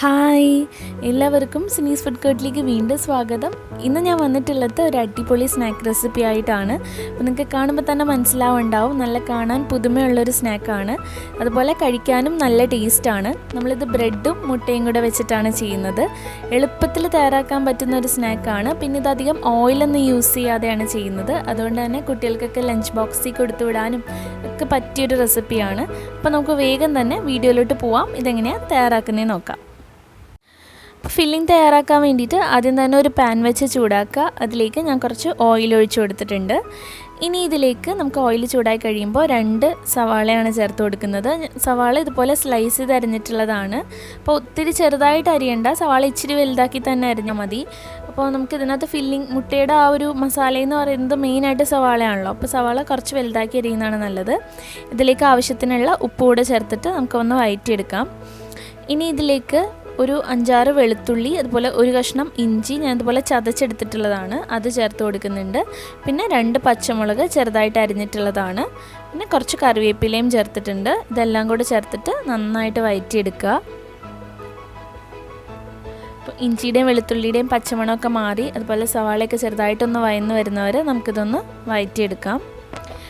Hi, എല്ലാവർക്കും സിനീസ് food കോർട്ടിലേക്ക് വീണ്ടും സ്വാഗതം. ഇന്ന് ഞാൻ വന്നിട്ടുള്ളത് ഒരു അടിപൊളി സ്നാക്ക് റെസിപ്പി ആയിട്ടാണ്. അപ്പോൾ നിങ്ങൾക്ക് കാണുമ്പോൾ തന്നെ മനസ്സിലാവുണ്ടാവും, നല്ല കാണാൻ പുതുമയുള്ളൊരു സ്നാക്കാണ്. അതുപോലെ കഴിക്കാനും നല്ല ടേസ്റ്റാണ്. നമ്മളിത് ബ്രെഡും മുട്ടയും കൂടെ വെച്ചിട്ടാണ് ചെയ്യുന്നത്. എളുപ്പത്തിൽ തയ്യാറാക്കാൻ പറ്റുന്ന ഒരു സ്നാക്കാണ്. പിന്നെ ഇതധികം ഓയിലൊന്നും യൂസ് ചെയ്യാതെയാണ് ചെയ്യുന്നത്. അതുകൊണ്ട് തന്നെ കുട്ടികൾക്കൊക്കെ ലഞ്ച് ബോക്സിൽ കൊടുത്തു വിടാനും ഒക്കെ പറ്റിയൊരു റെസിപ്പിയാണ്. അപ്പോൾ നമുക്ക് വേഗം തന്നെ വീഡിയോയിലോട്ട് പോവാം. ഇതെങ്ങനെയാണ് തയ്യാറാക്കുന്നതെന്ന് നോക്കാം. ഫില്ലിംഗ് തയ്യാറാക്കാൻ വേണ്ടിയിട്ട് ആദ്യം തന്നെ ഒരു പാൻ വെച്ച് ചൂടാക്കുക. അതിലേക്ക് ഞാൻ കുറച്ച് ഓയിൽ ഒഴിച്ചു കൊടുത്തിട്ടുണ്ട്. ഇനി ഇതിലേക്ക് നമുക്ക് ഓയിൽ ചൂടായി കഴിയുമ്പോൾ 2 സവാളയാണ് ചേർത്ത് കൊടുക്കുന്നത്. സവാള ഇതുപോലെ സ്ലൈസ് ചെയ്ത് അരിഞ്ഞിട്ടുള്ളതാണ്. അപ്പോൾ ഒത്തിരി ചെറുതായിട്ട് അരിയണ്ട, സവാള ഇച്ചിരി വലുതാക്കി തന്നെ അരിഞ്ഞാൽ മതി. അപ്പോൾ നമുക്ക് ഇതിനകത്ത് ഫില്ലിംഗ് മുട്ടയുടെ ആ ഒരു മസാലയെന്ന് പറയുന്നത് മെയിനായിട്ട് സവാളയാണല്ലോ. അപ്പോൾ സവാള കുറച്ച് വലുതാക്കി അരിയുന്നതാണ് നല്ലത്. ഇതിലേക്ക് ആവശ്യത്തിനുള്ള ഉപ്പ് കൂടെ ചേർത്തിട്ട് നമുക്കൊന്ന് വഴറ്റിയെടുക്കാം. ഇനി ഇതിലേക്ക് ഒരു 5-6 വെളുത്തുള്ളി, അതുപോലെ ഒരു കഷ്ണം ഇഞ്ചി ഞാൻ ഇതുപോലെ ചതച്ചെടുത്തിട്ടുള്ളതാണ്, അത് ചേർത്ത് കൊടുക്കുന്നുണ്ട്. പിന്നെ 2 പച്ചമുളക് ചെറുതായിട്ട് അരിഞ്ഞിട്ടുള്ളതാണ്. പിന്നെ കുറച്ച് കറിവേപ്പിലയും ചേർത്തിട്ടുണ്ട്. ഇതെല്ലാം കൂടെ ചേർത്തിട്ട് നന്നായിട്ട് വഴറ്റിയെടുക്കുക. അപ്പോൾ ഇഞ്ചിയുടെയും വെളുത്തുള്ളിയുടെയും പച്ചമണമൊക്കെ മാറി അതുപോലെ സവാളയൊക്കെ ചെറുതായിട്ടൊന്ന് വഴന്ന് വരുന്നവരെ നമുക്കിതൊന്ന് വഴറ്റിയെടുക്കാം.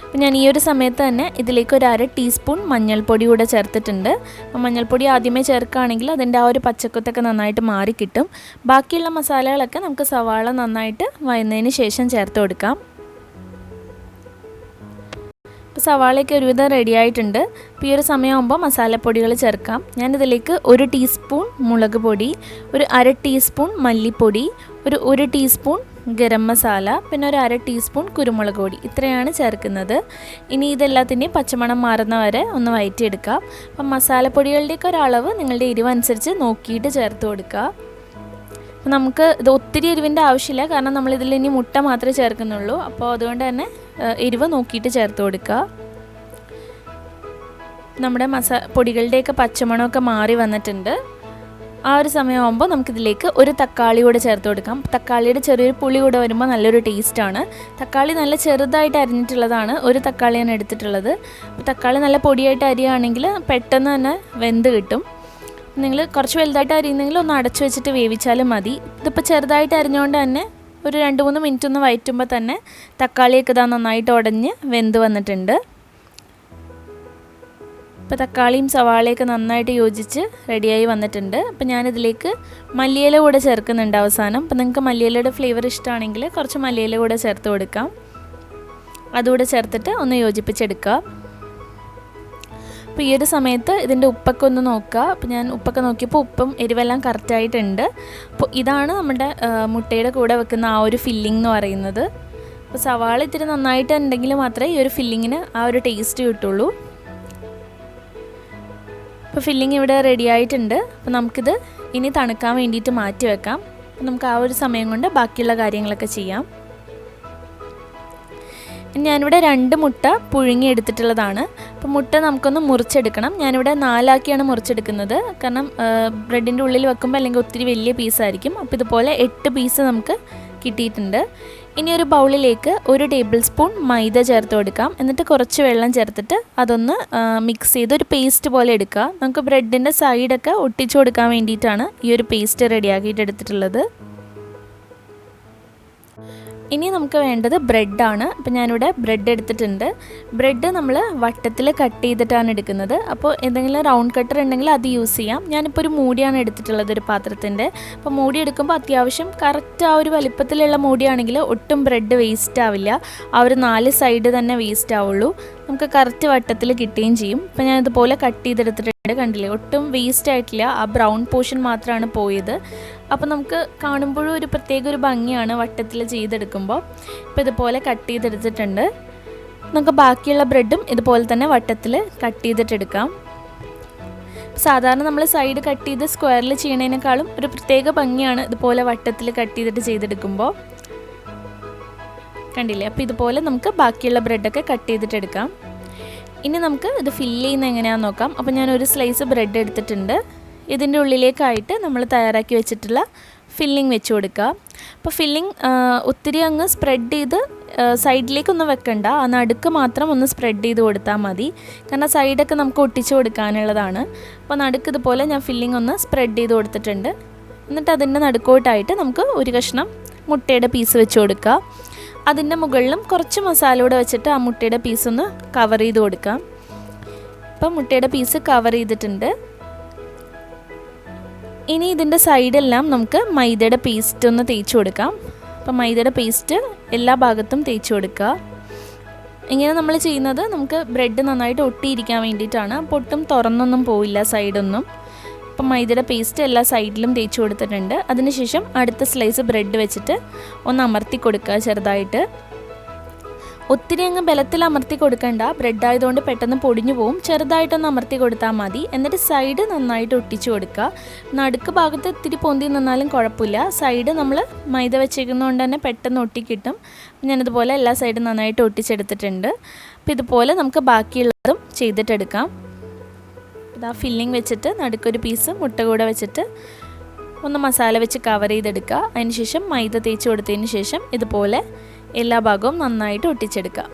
അപ്പോൾ ഞാൻ ഈ ഒരു സമയത്ത് തന്നെ ഇതിലേക്ക് ഒരു 1/2 ടീസ്പൂൺ മഞ്ഞൾപ്പൊടി കൂടെ ചേർത്തിട്ടുണ്ട്. അപ്പോൾ മഞ്ഞൾപ്പൊടി ആദ്യമേ ചേർക്കുകയാണെങ്കിൽ അതിൻ്റെ ആ ഒരു പച്ചക്കുത്തൊക്കെ നന്നായിട്ട് മാറിക്കിട്ടും. ബാക്കിയുള്ള മസാലകളൊക്കെ നമുക്ക് സവാള നന്നായിട്ട് വഴന്നതിന് ശേഷം ചേർത്ത് കൊടുക്കാം. അപ്പോൾ സവാളയൊക്കെ ഒരുവിധം റെഡി ആയിട്ടുണ്ട്. അപ്പോൾ ഈ ഒരു സമയമാകുമ്പോൾ മസാലപ്പൊടികൾ ചേർക്കാം. ഞാനിതിലേക്ക് 1 ടീസ്പൂൺ മുളക് പൊടി, ഒരു 1/2 ടീസ്പൂൺ മല്ലിപ്പൊടി, ഒരു 1 ടീസ്പൂൺ ഗരം മസാല, പിന്നെ ഒരു 1/2 ടീസ്പൂൺ കുരുമുളക് പൊടി, ഇത്രയാണ് ചേർക്കുന്നത്. ഇനി ഇതെല്ലാത്തിൻ്റെയും പച്ചമണം മാറുന്ന വരെ ഒന്ന് വഴറ്റിയെടുക്കാം. അപ്പം മസാലപ്പൊടികളുടെയൊക്കെ ഒരളവ് നിങ്ങളുടെ എരിവ് അനുസരിച്ച് നോക്കിയിട്ട് ചേർത്ത് കൊടുക്കുക. അപ്പോൾ നമുക്ക് ഇത് ഒത്തിരി എരിവിൻ്റെ ആവശ്യമില്ല, കാരണം നമ്മളിതിൽ ഇനി മുട്ട മാത്രമേ ചേർക്കുന്നുള്ളൂ. അപ്പോൾ അതുകൊണ്ട് തന്നെ എരിവ് നോക്കിയിട്ട് ചേർത്ത് കൊടുക്കുക. നമ്മുടെ പൊടികളുടെയൊക്കെ പച്ചമണമൊക്കെ മാറി വന്നിട്ടുണ്ട്. ആ ഒരു സമയമാകുമ്പോൾ നമുക്കിതിലേക്ക് ഒരു തക്കാളി കൂടെ ചേർത്ത് കൊടുക്കാം. തക്കാളിയുടെ ചെറിയൊരു പുളി കൂടെ വരുമ്പോൾ നല്ലൊരു ടേസ്റ്റാണ്. തക്കാളി നല്ല ചെറുതായിട്ട് അരിഞ്ഞിട്ടുള്ളതാണ്, ഒരു തക്കാളിയാണ് എടുത്തിട്ടുള്ളത്. അപ്പോൾ തക്കാളി നല്ല പൊടിയായിട്ട് അരിയുകയാണെങ്കിൽ പെട്ടെന്ന് തന്നെ വെന്ത് കിട്ടും. നിങ്ങൾ കുറച്ച് വലുതായിട്ട് അരിയുന്നെങ്കിൽ ഒന്ന് അടച്ചു വെച്ചിട്ട് വേവിച്ചാലും മതി. ഇതിപ്പോൾ ചെറുതായിട്ട് അരിഞ്ഞുകൊണ്ട് തന്നെ ഒരു 2-3 മിനിറ്റ് ഒന്ന് വഴറ്റുമ്പോൾ തന്നെ തക്കാളിയൊക്കെ ഇതാ നന്നായിട്ട് ഉടഞ്ഞ് വെന്ത് വന്നിട്ടുണ്ട്. ഇപ്പോൾ തക്കാളിയും സവാളയൊക്കെ നന്നായിട്ട് യോജിച്ച് റെഡിയായി വന്നിട്ടുണ്ട്. അപ്പോൾ ഞാനിതിലേക്ക് മല്ലിയില കൂടെ ചേർക്കുന്നുണ്ട് അവസാനം. അപ്പോൾ നിങ്ങൾക്ക് മല്ലിയിലയുടെ ഫ്ലേവർ ഇഷ്ടമാണെങ്കിൽ കുറച്ച് മല്ലിയില കൂടെ ചേർത്ത് കൊടുക്കാം. അതുകൂടെ ചേർത്തിട്ട് ഒന്ന് യോജിപ്പിച്ചെടുക്കുക. അപ്പോൾ ഈ ഒരു സമയത്ത് ഇതിൻ്റെ ഉപ്പൊക്കെ ഒന്ന് നോക്കുക. അപ്പോൾ ഞാൻ ഉപ്പൊക്കെ നോക്കിയപ്പോൾ ഉപ്പും എരിവെല്ലാം കറക്റ്റായിട്ടുണ്ട്. അപ്പോൾ ഇതാണ് നമ്മുടെ മുട്ടയുടെ കൂടെ വെക്കുന്ന ആ ഒരു ഫില്ലിംഗ് എന്ന് പറയുന്നത്. അപ്പോൾ സവാള ഇത്തിരി നന്നായിട്ട് ഉണ്ടെങ്കിൽ മാത്രമേ ഈ ഒരു ഫില്ലിങ്ങിന് ആ ഒരു ടേസ്റ്റ് കിട്ടുള്ളൂ. അപ്പോൾ ഫില്ലിംഗ് ഇവിടെ റെഡി ആയിട്ടുണ്ട്. അപ്പോൾ നമുക്കിത് ഇനി തണുക്കാൻ വേണ്ടിയിട്ട് മാറ്റി വെക്കാം. അപ്പോൾ നമുക്ക് ആ ഒരു സമയം കൊണ്ട് ബാക്കിയുള്ള കാര്യങ്ങളൊക്കെ ചെയ്യാം. ഞാനിവിടെ 2 മുട്ട പുഴുങ്ങി എടുത്തിട്ടുള്ളതാണ്. അപ്പോൾ മുട്ട നമുക്കൊന്ന് മുറിച്ചെടുക്കണം. ഞാനിവിടെ 4 ആക്കിയാണ് മുറിച്ചെടുക്കുന്നത്, കാരണം ബ്രെഡിൻ്റെ ഉള്ളിൽ വെക്കുമ്പോൾ അല്ലെങ്കിൽ ഒത്തിരി വലിയ പീസായിരിക്കും. അപ്പോൾ ഇതുപോലെ 8 പീസ് നമുക്ക് കിട്ടിയിട്ടുണ്ട്. ഇനി ഒരു ബൗളിലേക്ക് 1 ടേബിൾ സ്പൂൺ മൈദ ചേർത്ത് കൊടുക്കാം. എന്നിട്ട് കുറച്ച് വെള്ളം ചേർത്തിട്ട് അതൊന്ന് മിക്സ് ചെയ്ത് ഒരു പേസ്റ്റ് പോലെ എടുക്കുക. നമുക്ക് ബ്രെഡിൻ്റെ സൈഡൊക്കെ ഒട്ടിച്ചു കൊടുക്കാൻ വേണ്ടിയിട്ടാണ് ഈ ഒരു പേസ്റ്റ് റെഡിയാക്കിയിട്ട് എടുത്തിട്ടുള്ളത്. ഇനി നമുക്ക് വേണ്ടത് ബ്രെഡാണ്. അപ്പോൾ ഞാനിവിടെ ബ്രെഡ് എടുത്തിട്ടുണ്ട്. ബ്രെഡ് നമ്മൾ വട്ടത്തിൽ കട്ട് ചെയ്തിട്ടാണ് എടുക്കുന്നത്. അപ്പോൾ എന്തെങ്കിലും റൗണ്ട് കട്ടർ ഉണ്ടെങ്കിൽ അത് യൂസ് ചെയ്യാം. ഞാനിപ്പോൾ ഒരു മൂടിയാണ് എടുത്തിട്ടുള്ളത്, ഒരു പാത്രത്തിൻ്റെ. അപ്പോൾ മൂടി എടുക്കുമ്പോൾ അത്യാവശ്യം കറക്റ്റ് ആ ഒരു വലിപ്പത്തിലുള്ള മൂടിയാണെങ്കിൽ ഒട്ടും ബ്രെഡ് വേസ്റ്റ് ആവില്ല. ആ ഒരു 4 സൈഡ് തന്നെ വേസ്റ്റ് ആവുള്ളൂ. നമുക്ക് കറക്റ്റ് വട്ടത്തിൽ കിട്ടുകയും ചെയ്യും. അപ്പോൾ ഞാൻ ഇതുപോലെ കട്ട് ചെയ്തെടുത്തിട്ടുണ്ട്. കണ്ടില്ലേ, ഒട്ടും വേസ്റ്റ് ആയിട്ടില്ല. ആ ബ്രൗൺ പോർഷൻ മാത്രമാണ് പോയത്. അപ്പോൾ നമുക്ക് കാണുമ്പോഴും ഒരു പ്രത്യേക ഒരു ഭംഗിയാണ് വട്ടത്തിൽ ചെയ്തെടുക്കുമ്പോൾ. ഇപ്പോൾ ഇതുപോലെ കട്ട് ചെയ്തെടുത്തിട്ടുണ്ട്. നമുക്ക് ബാക്കിയുള്ള ബ്രെഡും ഇതുപോലെ തന്നെ വട്ടത്തിൽ കട്ട് ചെയ്തിട്ടെടുക്കാം. സാധാരണ നമ്മൾ സൈഡ് കട്ട് ചെയ്ത് സ്ക്വയറിൽ ചെയ്യണതിനേക്കാളും ഒരു പ്രത്യേക ഭംഗിയാണ് ഇതുപോലെ വട്ടത്തിൽ കട്ട് ചെയ്തിട്ട് ചെയ്തെടുക്കുമ്പോൾ. കണ്ടില്ലേ, അപ്പോൾ ഇതുപോലെ നമുക്ക് ബാക്കിയുള്ള ബ്രെഡൊക്കെ കട്ട് ചെയ്തിട്ടെടുക്കാം. ഇനി നമുക്ക് ഇത് ഫില്ല് ചെയ്യുന്നത് എങ്ങനെയാണെന്ന് നോക്കാം. അപ്പോൾ ഞാൻ ഒരു സ്ലൈസ് ബ്രെഡ് എടുത്തിട്ടുണ്ട്. ഇതിൻ്റെ ഉള്ളിലേക്കായിട്ട് നമ്മൾ തയ്യാറാക്കി വെച്ചിട്ടുള്ള ഫില്ലിംഗ് വെച്ച് കൊടുക്കുക. അപ്പോൾ ഫില്ലിംഗ് ഒത്തിരി അങ്ങ് സ്പ്രെഡ് ചെയ്ത് സൈഡിലേക്കൊന്നും വെക്കണ്ട, ആ നടുക്ക് മാത്രം ഒന്ന് സ്പ്രെഡ് ചെയ്ത് കൊടുത്താൽ മതി. കാരണം സൈഡൊക്കെ നമുക്ക് ഒട്ടിച്ച് കൊടുക്കാനുള്ളതാണ്. അപ്പോൾ നടുക്ക് ഇതുപോലെ ഞാൻ ഫില്ലിംഗ് ഒന്ന് സ്പ്രെഡ് ചെയ്ത് കൊടുത്തിട്ടുണ്ട്. എന്നിട്ട് അതിൻ്റെ നടുക്കോട്ടായിട്ട് നമുക്ക് ഒരു കഷ്ണം മുട്ടയുടെ പീസ് വെച്ച് കൊടുക്കുക. അതിൻ്റെ മുകളിലും കുറച്ച് മസാല കൂടെ വെച്ചിട്ട് ആ മുട്ടയുടെ പീസൊന്ന് കവർ ചെയ്ത് കൊടുക്കാം. അപ്പം മുട്ടയുടെ പീസ് കവർ ചെയ്തിട്ടുണ്ട്. ഇനി ഇതിൻ്റെ സൈഡെല്ലാം നമുക്ക് മൈദയുടെ പേസ്റ്റ് ഒന്ന് തേച്ച് കൊടുക്കാം. അപ്പം മൈദയുടെ പേസ്റ്റ് എല്ലാ ഭാഗത്തും തേച്ച് കൊടുക്കുക. ഇങ്ങനെ നമ്മൾ ചെയ്യുന്നത് നമുക്ക് ബ്രെഡ് നന്നായിട്ട് ഒട്ടിയിരിക്കാൻ വേണ്ടിയിട്ടാണ്. പൊട്ടും തുറന്നൊന്നും പോവില്ല സൈഡൊന്നും. അപ്പം മൈദയുടെ പേസ്റ്റ് എല്ലാ സൈഡിലും തേച്ച് കൊടുത്തിട്ടുണ്ട്. അതിനുശേഷം അടുത്ത സ്ലൈസ് ബ്രെഡ് വെച്ചിട്ട് ഒന്ന് അമർത്തി കൊടുക്കുക ചെറുതായിട്ട്. ഒത്തിരി അങ്ങ് ബലത്തിൽ അമർത്തി കൊടുക്കണ്ട, ബ്രെഡ് ആയതുകൊണ്ട് പെട്ടെന്ന് പൊടിഞ്ഞു പോവും. ചെറുതായിട്ടൊന്ന് അമർത്തി കൊടുത്താൽ മതി. എന്നിട്ട് സൈഡ് നന്നായിട്ട് ഒട്ടിച്ച് കൊടുക്കുക. നടുക്ക് ഭാഗത്ത് ഇത്തിരി പൊന്തി നിന്നാലും കുഴപ്പമില്ല. സൈഡ് നമ്മൾ മൈദ വെച്ചേക്കുന്നതുകൊണ്ട് തന്നെ പെട്ടെന്ന് ഒട്ടിക്കിട്ടും. ഞാനിതുപോലെ എല്ലാ സൈഡും നന്നായിട്ട് ഒട്ടിച്ചെടുത്തിട്ടുണ്ട്. അപ്പോൾ ഇതുപോലെ നമുക്ക് ബാക്കിയുള്ളതും ചെയ്തിട്ടെടുക്കാം. ഇതാ ഫില്ലിംഗ് വെച്ചിട്ട് നടുക്കൊരു പീസ് മുട്ട കൂടെ വെച്ചിട്ട് ഒന്ന് മസാല വെച്ച് കവർ ചെയ്തെടുക്കുക. അതിനുശേഷം മൈദ തേച്ച് കൊടുത്തതിന് ശേഷം ഇതുപോലെ എല്ലാ ഭാഗവും നന്നായിട്ട് ഒട്ടിച്ചെടുക്കുക.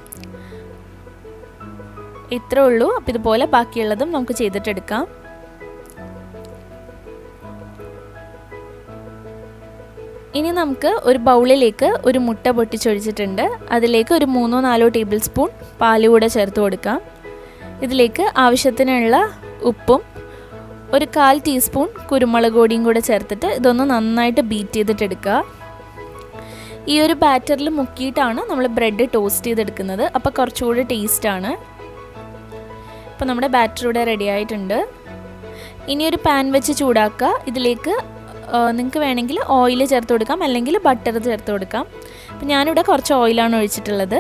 ഇത്രേ ഉള്ളൂ. അപ്പോൾ ഇതുപോലെ ബാക്കിയുള്ളതും നമുക്ക് ചെയ്തിട്ടെടുക്കാം. ഇനി നമുക്ക് ഒരു ബൗളിലേക്ക് ഒരു മുട്ട പൊട്ടിച്ചൊഴിച്ചിട്ടുണ്ട്. അതിലേക്ക് ഒരു 3-4 ടേബിൾ സ്പൂൺ പാൽ കൂടെ ചേർത്ത് കൊടുക്കാം. ഇതിലേക്ക് ആവശ്യത്തിനുള്ള ഉപ്പും ഒരു 1/4 ടീസ്പൂൺ കുരുമുളക് പൊടിയും കൂടെ ചേർത്തിട്ട് ഇതൊന്ന് നന്നായിട്ട് ബീറ്റ് ചെയ്തിട്ടെടുക്കുക. ഈ ഒരു ബാറ്ററിൽ മുക്കിയിട്ടാണ് നമ്മൾ ബ്രെഡ് ടോസ്റ്റ് ചെയ്തെടുക്കുന്നത്. അപ്പോൾ കുറച്ചുകൂടി ടേസ്റ്റാണ്. അപ്പോൾ നമ്മുടെ ബാറ്റർ ഇവിടെ റെഡി ആയിട്ടുണ്ട്. ഇനി ഒരു പാൻ വെച്ച് ചൂടാക്കുക. ഇതിലേക്ക് നിങ്ങൾക്ക് വേണമെങ്കിൽ ഓയിൽ ചേർത്ത് കൊടുക്കാം, അല്ലെങ്കിൽ ബട്ടർ ചേർത്ത് കൊടുക്കാം. അപ്പോൾ ഞാനിവിടെ കുറച്ച് ഓയിലാണ് ഒഴിച്ചിട്ടുള്ളത്.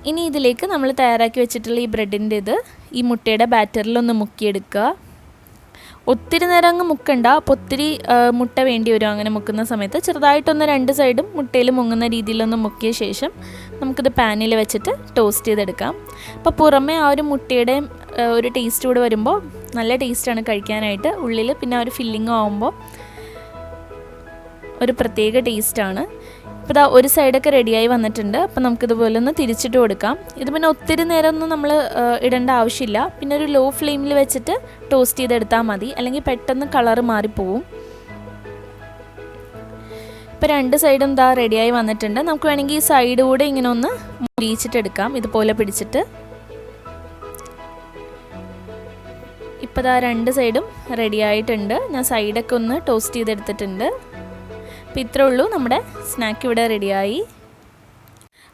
ഇനി ഇതിലേക്ക് നമ്മൾ തയ്യാറാക്കി വെച്ചിട്ടുള്ള ഈ ബ്രെഡിൻ്റെ ഈ മുട്ടയുടെ ബാറ്ററിലൊന്ന് മുക്കിയെടുക്കുക. ഒത്തിരി നേരം അങ്ങ് മുക്കണ്ട, അപ്പോൾ ഒത്തിരി മുട്ട വേണ്ടി വരും. അങ്ങനെ മുക്കുന്ന സമയത്ത് ചെറുതായിട്ടൊന്ന് 2 സൈഡും മുട്ടയിൽ മുങ്ങുന്ന രീതിയിലൊന്ന് മുക്കിയ ശേഷം നമുക്കിത് പാനിൽ വെച്ചിട്ട് ടോസ്റ്റ് ചെയ്തെടുക്കാം. അപ്പോൾ പുറമേ ആ ഒരു മുട്ടയുടെ ഒരു ടേസ്റ്റ് കൂടെ വരുമ്പോൾ നല്ല ടേസ്റ്റാണ് കഴിക്കാനായിട്ട്. ഉള്ളിൽ പിന്നെ ആ ഒരു ഫില്ലിങ്ങും ആകുമ്പോൾ ഒരു പ്രത്യേക ടേസ്റ്റാണ്. ഇപ്പോൾ ഇതാ ഒരു സൈഡൊക്കെ റെഡിയായി വന്നിട്ടുണ്ട്. അപ്പോൾ നമുക്കിതുപോലെ ഒന്ന് തിരിച്ചിട്ട് കൊടുക്കാം. ഇത് പിന്നെ ഒത്തിരി നേരമൊന്നും നമ്മൾ ഇടേണ്ട ആവശ്യമില്ല. പിന്നെ ഒരു ലോ ഫ്ലെയിമിൽ വെച്ചിട്ട് ടോസ്റ്റ് ചെയ്തെടുത്താൽ മതി, അല്ലെങ്കിൽ പെട്ടെന്ന് കളറ് മാറിപ്പോവും. ഇപ്പോൾ 2 സൈഡും ഇതാ റെഡിയായി വന്നിട്ടുണ്ട്. നമുക്ക് വേണമെങ്കിൽ ഈ സൈഡ് കൂടെ ഇങ്ങനെ ഒന്ന് മുരിച്ചിട്ടെടുക്കാം, ഇതുപോലെ പിടിച്ചിട്ട്. ഇപ്പോൾ ഇതാ 2 സൈഡും റെഡിയായിട്ടുണ്ട്. ഞാൻ സൈഡൊക്കെ ഒന്ന് ടോസ്റ്റ് ചെയ്തെടുത്തിട്ടുണ്ട്. അപ്പോൾ ഇത്രേ ഉള്ളൂ, നമ്മുടെ സ്നാക്ക് ഇവിടെ റെഡിയായി.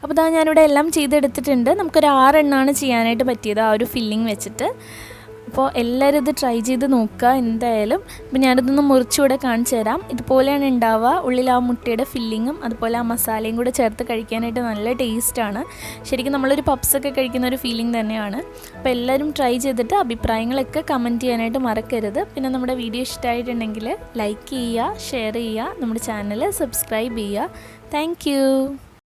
അപ്പോൾ ഇതാ ഞാനിവിടെ എല്ലാം ചെയ്തെടുത്തിട്ടുണ്ട്. നമുക്കൊരു 6 എണ്ണമാണ് ചെയ്യാനായിട്ട് പറ്റിയത് ആ ഒരു ഫില്ലിംഗ് വെച്ചിട്ട്. അപ്പോൾ എല്ലാവരും ഇത് ട്രൈ ചെയ്ത് നോക്കുക എന്തായാലും. അപ്പോൾ ഞാനിതൊന്ന് മുറിച്ചുകൂടെ കാണിച്ചു തരാം. ഇതുപോലെയാണ് ഉണ്ടാവുക. ഉള്ളിൽ ആ മുട്ടയുടെ ഫില്ലിങ്ങും അതുപോലെ ആ മസാലയും കൂടെ ചേർത്ത് കഴിക്കാനായിട്ട് നല്ല ടേസ്റ്റാണ്. ശരിക്കും നമ്മളൊരു പപ്സൊക്കെ കഴിക്കുന്ന ഒരു ഫീലിംഗ് തന്നെയാണ്. അപ്പോൾ എല്ലാവരും ട്രൈ ചെയ്തിട്ട് അഭിപ്രായങ്ങളൊക്കെ കമൻറ്റ് ചെയ്യാനായിട്ട് മറക്കരുത്. പിന്നെ നമ്മുടെ വീഡിയോ ഇഷ്ടമായിട്ടുണ്ടെങ്കിൽ ലൈക്ക് ചെയ്യുക, ഷെയർ ചെയ്യുക, നമ്മുടെ ചാനൽ സബ്സ്ക്രൈബ് ചെയ്യുക. താങ്ക്